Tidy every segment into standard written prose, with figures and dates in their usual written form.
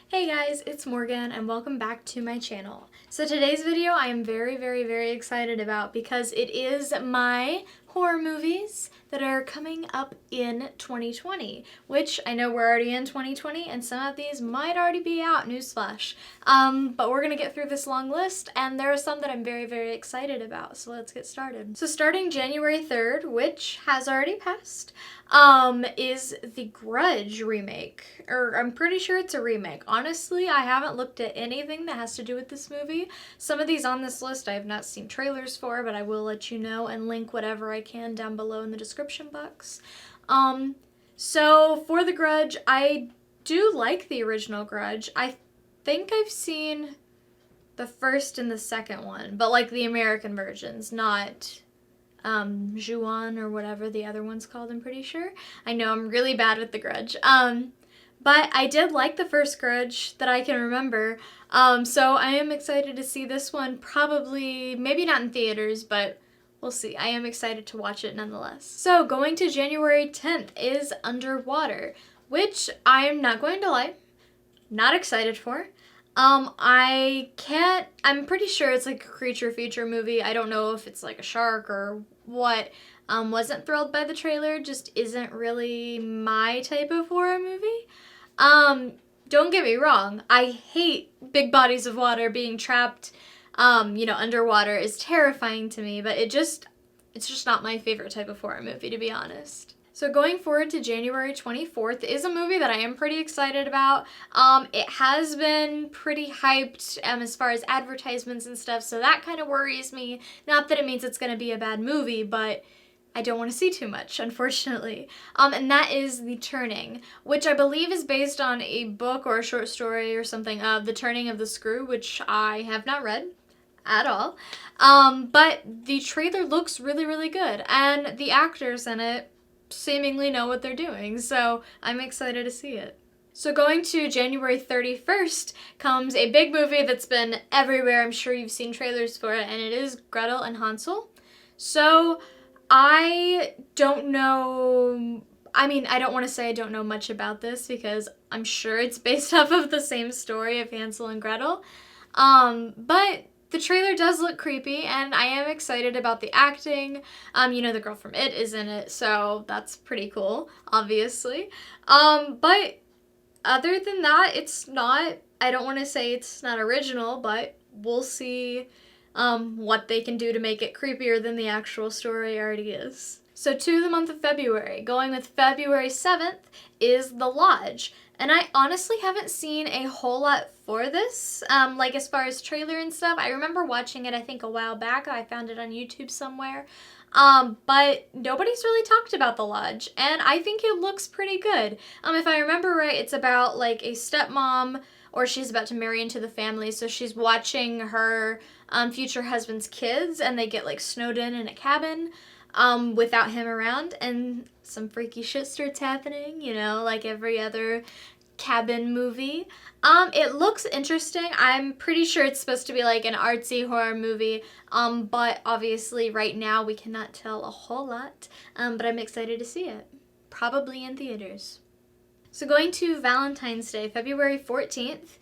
Hey guys, it's Morgan and welcome back to my channel. So today's video I am very excited about because it is my horror movies that are coming up in 2020, which I know we're already in 2020 and some of these might already be out, newsflash. But we're gonna get through this long list and there are some that I'm very excited about, so let's get started. So starting January 3rd, which has already passed, is the Grudge remake, or I'm pretty sure it's a remake. Honestly, I haven't looked at anything that has to do with this movie. Some of these on this list I have not seen trailers for, but I will let you know and link whatever I can down below in the description box. So for the Grudge, I do like the original Grudge. I think I've seen the first and the second one, but like the American versions, not Juon or whatever the other one's called, I'm pretty sure. I know I'm really bad with the Grudge. But I did like the first Grudge that I can remember. So I am excited to see this one, probably, maybe not in theaters, but we'll see. I am excited to watch it nonetheless. So going to January 10th is Underwater, which I'm not going to lie, not excited for. I'm pretty sure it's like a creature feature movie. I don't know if it's like a shark or what. Wasn't thrilled by the trailer, just isn't really my type of horror movie. Don't get me wrong, I hate big bodies of water. Being trapped, underwater is terrifying to me, but it's just not my favorite type of horror movie, to be honest. So going forward to January 24th is a movie that I am pretty excited about. It has been pretty hyped as far as advertisements and stuff, so that kind of worries me. Not that it means it's going to be a bad movie, but I don't want to see too much, unfortunately. And that is The Turning, which I believe is based on a book or a short story or something of The Turning of the Screw, which I have not read at all. But the trailer looks really good, and the actors in it seemingly know what they're doing, so I'm excited to see it. So going to January 31st comes a big movie that's been everywhere. I'm sure you've seen trailers for it, and it is Gretel and Hansel. So I don't know, I don't want to say I don't know much about this because I'm sure it's based off of the same story of Hansel and Gretel. But the trailer does look creepy, and I am excited about the acting. The girl from It is in it, so that's pretty cool, obviously. But other than that, I don't want to say it's not original, but we'll see what they can do to make it creepier than the actual story already is. So to the month of February, going with February 7th is The Lodge. And I honestly haven't seen a whole lot for this, like as far as trailer and stuff. I remember watching it, I think, a while back. I found it on YouTube somewhere. But nobody's really talked about The Lodge, and I think it looks pretty good. If I remember right, it's about like a stepmom, or she's about to marry into the family, so she's watching her future husband's kids, and they get like snowed in a cabin without him around, and some freaky shit starts happening, like every other cabin movie. It looks interesting. I'm pretty sure it's supposed to be like an artsy horror movie, but obviously right now we cannot tell a whole lot, but I'm excited to see it. Probably in theaters. So going to Valentine's Day, February 14th,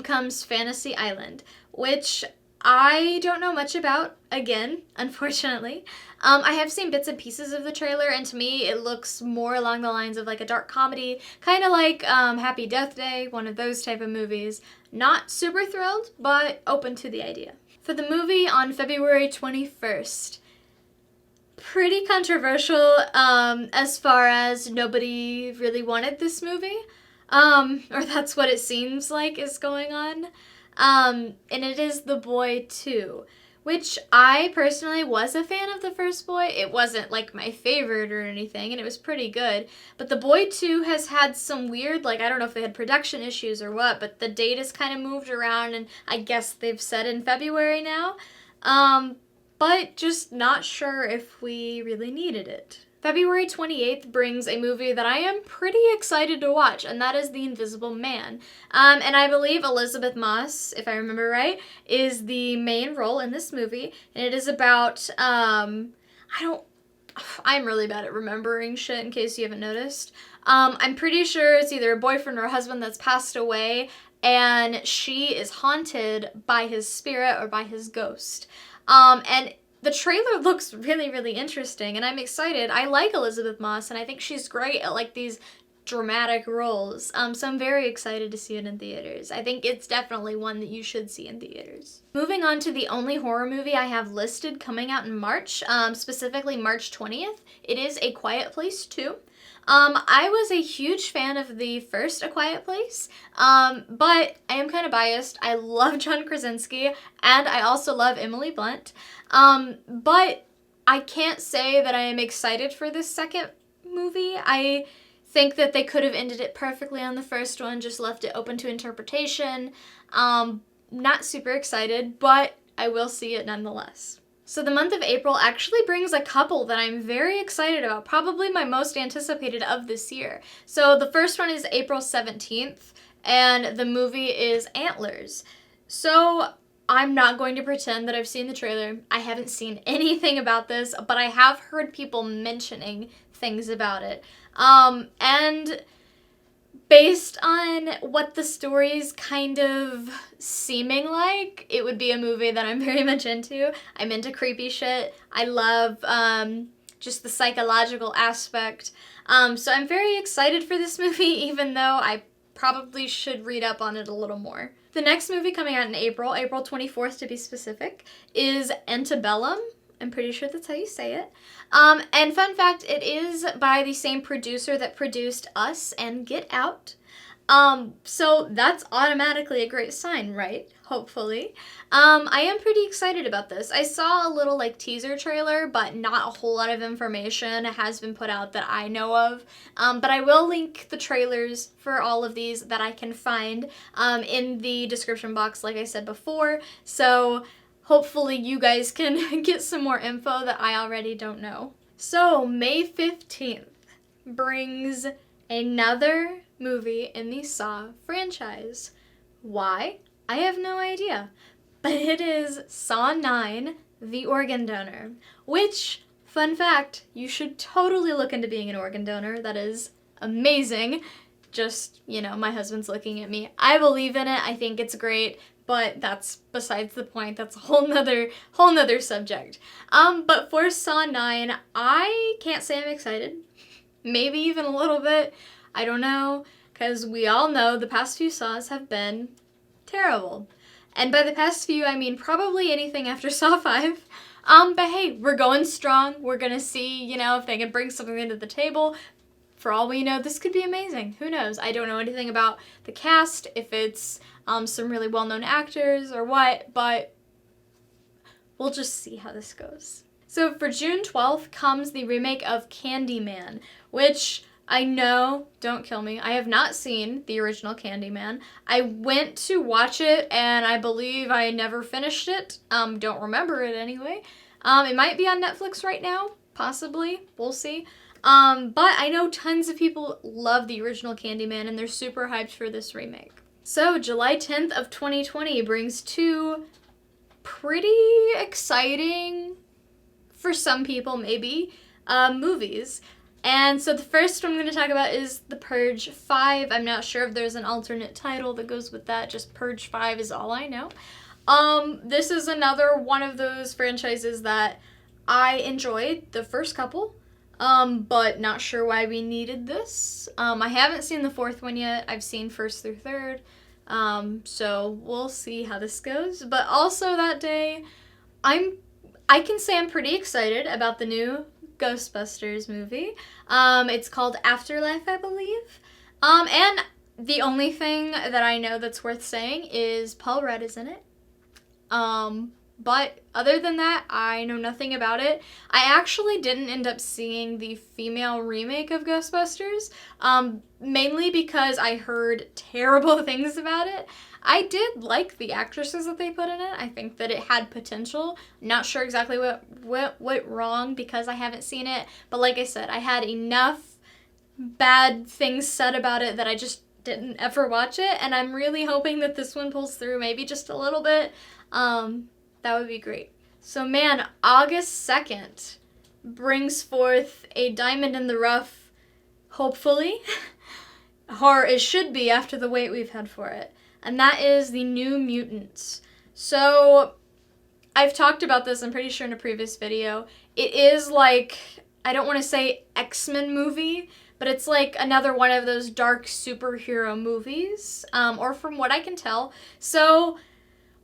comes Fantasy Island, which I don't know much about, again, unfortunately. I have seen bits and pieces of the trailer, and to me it looks more along the lines of like a dark comedy, kind of like Happy Death Day, one of those type of movies. Not super thrilled, but open to the idea. For the movie on February 21st, pretty controversial as far as nobody really wanted this movie, or that's what it seems like is going on. And it is The Boy 2, which I personally was a fan of the first Boy. It wasn't like my favorite or anything, and it was pretty good. But The Boy 2 has had some weird, I don't know if they had production issues or what, but the date is kind of moved around, and I guess they've said in February now. But just not sure if we really needed it. February 28th brings a movie that I am pretty excited to watch, and that is The Invisible Man. And I believe Elizabeth Moss, if I remember right, is the main role in this movie, and it is about, I'm really bad at remembering shit in case you haven't noticed. I'm pretty sure it's either a boyfriend or a husband that's passed away, and she is haunted by his spirit or by his ghost. And the trailer looks really, really interesting, and I'm excited. I like Elizabeth Moss, and I think she's great at like these dramatic roles. So I'm very excited to see it in theaters. I think it's definitely one that you should see in theaters. Moving on to the only horror movie I have listed coming out in March, specifically March 20th. It is A Quiet Place 2. I was a huge fan of the first A Quiet Place, but I am kind of biased. I love John Krasinski, and I also love Emily Blunt, but I can't say that I am excited for this second movie. I think that they could have ended it perfectly on the first one, just left it open to interpretation. Not super excited, but I will see it nonetheless. So the month of April actually brings a couple that I'm very excited about, probably my most anticipated of this year. So the first one is April 17th, and the movie is Antlers. So I'm not going to pretend that I've seen the trailer. I haven't seen anything about this, but I have heard people mentioning things about it. And based on what the story's kind of seeming like, it would be a movie that I'm very much into. I'm into creepy shit. I love just the psychological aspect. So I'm very excited for this movie, even though I probably should read up on it a little more. The next movie coming out in April, April 24th to be specific, is Antebellum. I'm pretty sure that's how you say it. And fun fact, it is by the same producer that produced Us and Get Out. So that's automatically a great sign, right? Hopefully. I am pretty excited about this. I saw a little like teaser trailer, but not a whole lot of information has been put out that I know of. But I will link the trailers for all of these that I can find in the description box, like I said before. So hopefully you guys can get some more info that I already don't know. So May 15th brings another movie in the Saw franchise. Why? I have no idea. But it is Saw 9, The Organ Donor, which, fun fact, you should totally look into being an organ donor. That is amazing. Just, you know, my husband's looking at me. I believe in it. I think it's great. But that's besides the point. That's a whole nother subject. But for Saw 9, I can't say I'm excited. Maybe even a little bit. I don't know. Because we all know the past few Saws have been terrible. And by the past few, I mean probably anything after Saw 5. But hey, we're going strong. We're gonna see, you know, if they can bring something into the table. For all we know, this could be amazing. Who knows? I don't know anything about the cast, if it's some really well-known actors or what, but we'll just see how this goes. So for June 12th comes the remake of Candyman, which I know, don't kill me, I have not seen the original Candyman. I went to watch it and I believe I never finished it. Don't remember it anyway. It might be on Netflix right now, possibly, we'll see. But I know tons of people love the original Candyman and they're super hyped for this remake. So July 10th of 2020 brings two pretty exciting, for some people maybe, movies. And so the first one I'm going to talk about is The Purge 5. I'm not sure if there's an alternate title that goes with that. Just Purge 5 is all I know. This is another one of those franchises that I enjoyed the first couple. But not sure why we needed this. I haven't seen the fourth one yet. I've seen first through third. So we'll see how this goes. But also that day, I can say I'm pretty excited about the new Ghostbusters movie. It's called Afterlife, I believe. And the only thing that I know that's worth saying is Paul Rudd is in it. But other than that, I know nothing about it. I actually didn't end up seeing the female remake of Ghostbusters, mainly because I heard terrible things about it. I did like the actresses that they put in it. I think that it had potential. Not sure exactly what went wrong because I haven't seen it. But like I said, I had enough bad things said about it that I just didn't ever watch it. And I'm really hoping that this one pulls through maybe just a little bit. That would be great. So man, August 2nd brings forth a diamond in the rough, hopefully. horror it should be after the wait we've had for it. And that is the New Mutants. So, I've talked about this, I'm pretty sure, in a previous video. It is like, I don't want to say X-Men movie, but it's like another one of those dark superhero movies, or from what I can tell. So,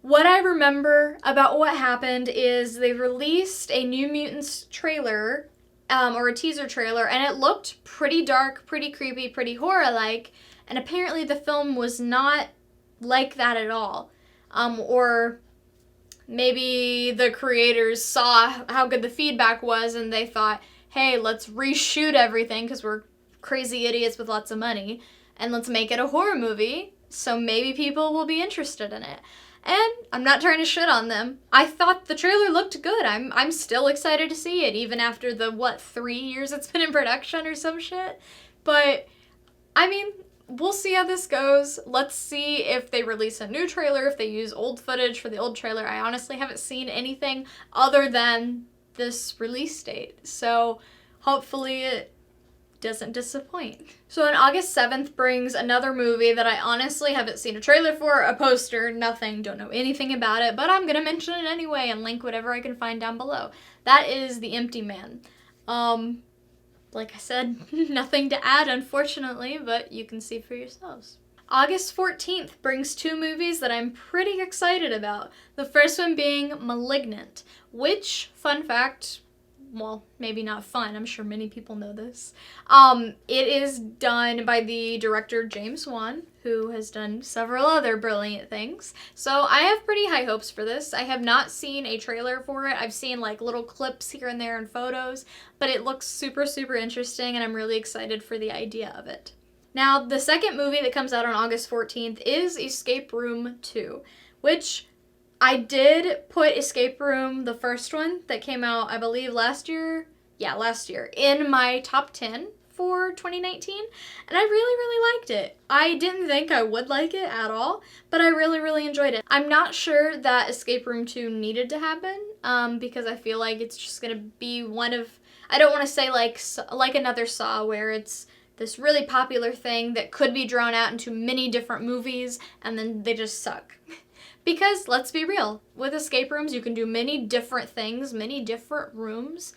what I remember about what happened is they released a New Mutants trailer, or a teaser trailer, and it looked pretty dark, pretty creepy, pretty horror-like, and apparently the film was not like that at all. Or maybe the creators saw how good the feedback was and they thought, hey, let's reshoot everything because we're crazy idiots with lots of money, and let's make it a horror movie, so maybe people will be interested in it. And I'm not trying to shit on them. I thought the trailer looked good. I'm still excited to see it, even after the, 3 years it's been in production or some shit. But, I mean, we'll see how this goes. Let's see if they release a new trailer, if they use old footage for the old trailer. I honestly haven't seen anything other than this release date. So, hopefully it doesn't disappoint. So on August 7th brings another movie that I honestly haven't seen a trailer for, a poster, nothing, don't know anything about it, but I'm gonna mention it anyway and link whatever I can find down below. That is The Empty Man. Like I said, nothing to add unfortunately, but you can see for yourselves. August 14th brings 2 movies that I'm pretty excited about. The first one being Malignant, which, fun fact, well, maybe not fun, I'm sure many people know this. It is done by the director James Wan, who has done several other brilliant things. So I have pretty high hopes for this. I have not seen a trailer for it. I've seen like little clips here and there and photos, but it looks super, super interesting and I'm really excited for the idea of it. Now, the second movie that comes out on August 14th is Escape Room 2, which I did put Escape Room, the first one that came out, I believe last year, in my top 10 for 2019, and I really, really liked it. I didn't think I would like it at all, but I really, really enjoyed it. I'm not sure that Escape Room 2 needed to happen, because I feel like it's just gonna be one of, I don't want to say like another Saw, where it's this really popular thing that could be drawn out into many different movies, and then they just suck. Because, let's be real, with escape rooms you can do many different things, many different rooms,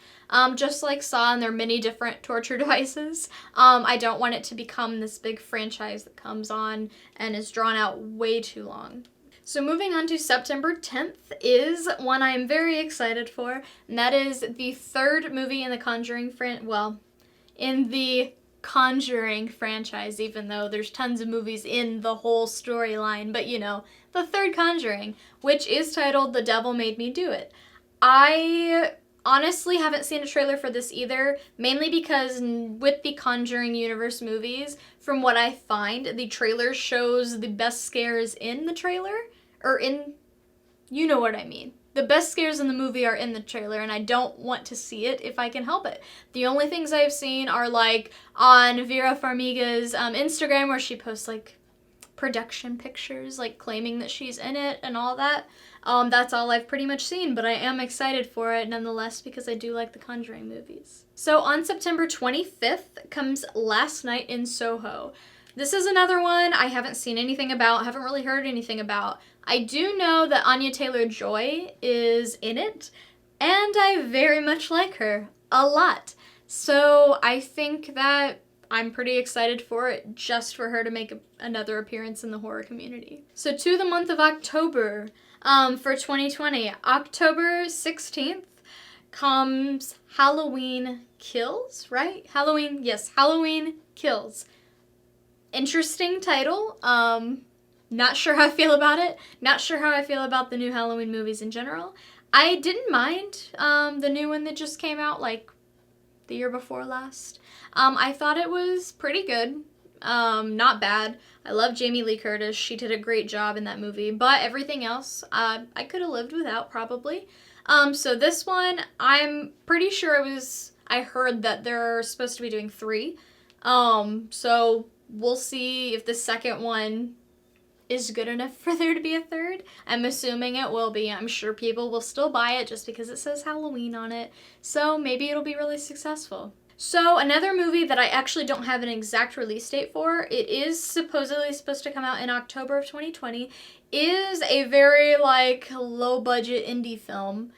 just like Saw and their many different torture devices. I don't want it to become this big franchise that comes on and is drawn out way too long. So moving on to September 10th is one I am very excited for, and that is the third movie in the Conjuring Conjuring franchise, even though there's tons of movies in the whole storyline, but you know, the third Conjuring, which is titled The Devil Made Me Do It. I honestly haven't seen a trailer for this either, mainly because with the Conjuring universe movies, from what I find, the trailer shows the best scares in the trailer, you know what I mean. The best scares in the movie are in the trailer, and I don't want to see it if I can help it. The only things I've seen are like on Vera Farmiga's Instagram, where she posts like production pictures, like claiming that she's in it and all that. That's all I've pretty much seen, but I am excited for it nonetheless because I do like the Conjuring movies. So on September 25th comes Last Night in Soho. This is another one I haven't seen anything about, haven't really heard anything about. I do know that Anya Taylor-Joy is in it, and I very much like her a lot. So I think that I'm pretty excited for it, just for her to make another appearance in the horror community. So to the month of October, for 2020, October 16th comes Halloween Kills, right? Halloween Kills. Interesting title. Not sure how I feel about it. Not sure how I feel about the new Halloween movies in general. I didn't mind the new one that just came out like the year before last. I thought it was pretty good. Not bad. I love Jamie Lee Curtis. She did a great job in that movie. But everything else, I could have lived without probably. So this one, I'm pretty sure I heard that they're supposed to be doing 3. So we'll see if the second one is good enough for there to be a third. I'm assuming it will be. I'm sure people will still buy it just because it says Halloween on it. So maybe it'll be really successful. So another movie that I actually don't have an exact release date for, it is supposedly supposed to come out in October of 2020, is a very like low budget indie film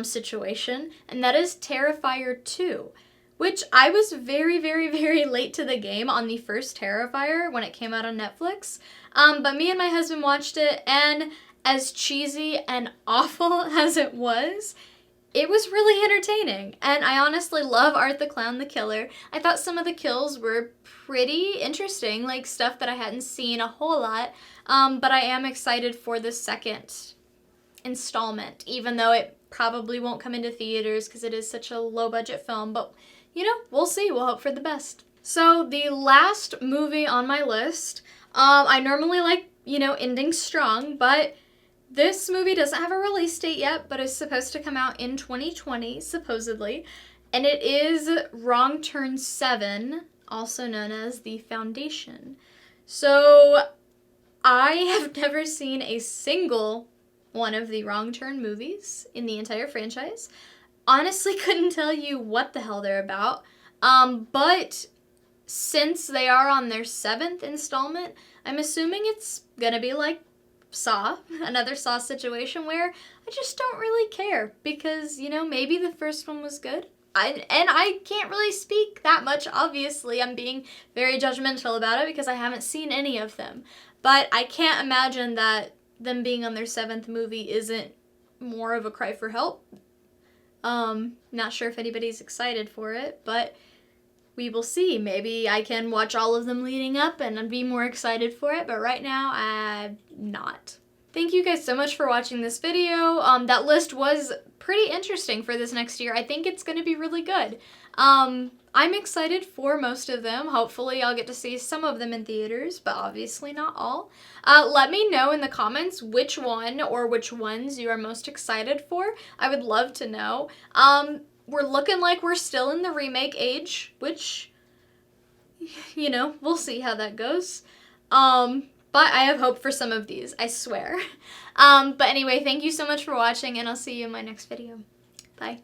situation, and that is Terrifier 2. Which I was very, very, very late to the game on the first Terrifier when it came out on Netflix. But me and my husband watched it, and as cheesy and awful as it was really entertaining. And I honestly love Art the Clown the Killer. I thought some of the kills were pretty interesting, like stuff that I hadn't seen a whole lot. But I am excited for the second installment, even though it probably won't come into theaters because it is such a low budget film. But you know, we'll see. We'll hope for the best. So the last movie on my list, I normally like, ending strong, but this movie doesn't have a release date yet, but is supposed to come out in 2020, supposedly. And it is Wrong Turn 7, also known as The Foundation. So I have never seen a single one of the Wrong Turn movies in the entire franchise. Honestly couldn't tell you what the hell they're about. But since they are on their 7th installment, I'm assuming it's gonna be like Saw, another Saw situation where I just don't really care because, maybe the first one was good. I can't really speak that much, obviously. I'm being very judgmental about it because I haven't seen any of them. But I can't imagine that them being on their 7th movie isn't more of a cry for help. Not sure if anybody's excited for it, but we will see. Maybe I can watch all of them leading up and be more excited for it, but right now, I'm not. Thank you guys so much for watching this video. That list was pretty interesting for this next year. I think it's going to be really good. I'm excited for most of them. Hopefully I'll get to see some of them in theaters, but obviously not all. Let me know in the comments which one or which ones you are most excited for. I would love to know. We're looking like we're still in the remake age, which, we'll see how that goes. But I have hope for some of these, I swear. But anyway, thank you so much for watching, and I'll see you in my next video. Bye.